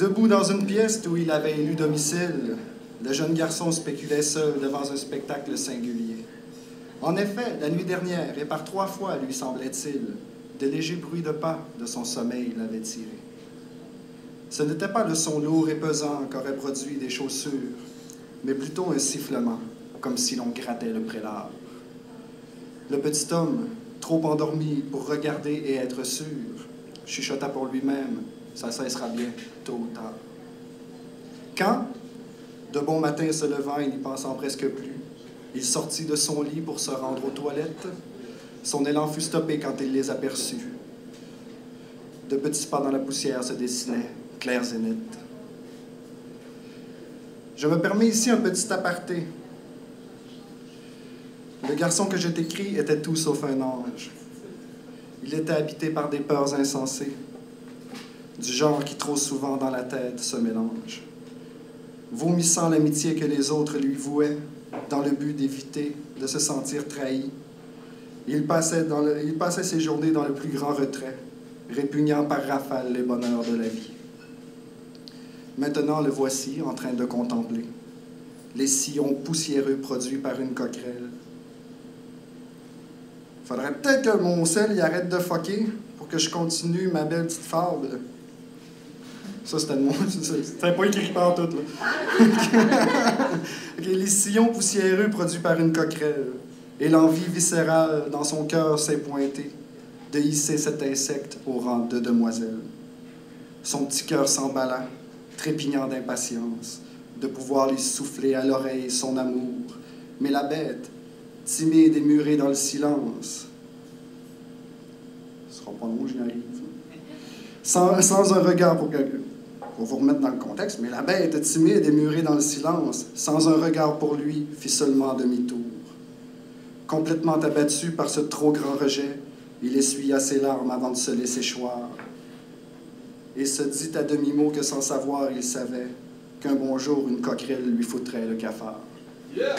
Debout dans une pièce d'où il avait élu domicile, le jeune garçon spéculait seul devant un spectacle singulier. En effet, la nuit dernière, et par 3 fois, lui semblait-il, de légers bruits de pas de son sommeil l'avaient tiré. Ce n'était pas le son lourd et pesant qu'auraient produit des chaussures, mais plutôt un sifflement, comme si l'on grattait le prélat. Le petit homme, trop endormi pour regarder et être sûr, chuchota pour lui-même, ça cessera bien, tôt ou tard. Quand, de bon matin se levant et n'y pensant presque plus, il sortit de son lit pour se rendre aux toilettes, son élan fut stoppé quand il les aperçut. De petits pas dans la poussière se dessinaient, clairs et nets. Je me permets ici un petit aparté. Le garçon que je décris était tout sauf un ange. Il était habité par des peurs insensées, du genre qui trop souvent dans la tête se mélange. Vomissant l'amitié que les autres lui vouaient, dans le but d'éviter de se sentir trahi, il passait ses journées dans le plus grand retrait, répugnant par rafale les bonheurs de la vie. Maintenant, le voici en train de contempler les sillons poussiéreux produits par une coquerelle. Faudrait peut-être que mon sel y arrête de fucker pour que je continue ma belle petite fable. Ça, c'était de moi. C'était pas écrit par tout, là. Okay, les sillons poussiéreux produits par une coquerelle. Et l'envie viscérale dans son cœur s'est pointée de hisser cet insecte au rang de demoiselle. Son petit cœur s'emballa, trépignant d'impatience, de pouvoir lui souffler à l'oreille son amour. Mais la bête, timide et murée dans le silence, ce sera pas long, j'y arrive. Sans un regard pour vous remettre dans le contexte, mais la bête, timide et murée dans le silence, sans un regard pour lui, fit seulement demi-tour. Complètement abattu par ce trop grand rejet, il essuya ses larmes avant de se laisser choir. Et se dit à demi-mot que sans savoir, il savait qu'un bon jour, une coquerelle lui foutrait le cafard. Yeah!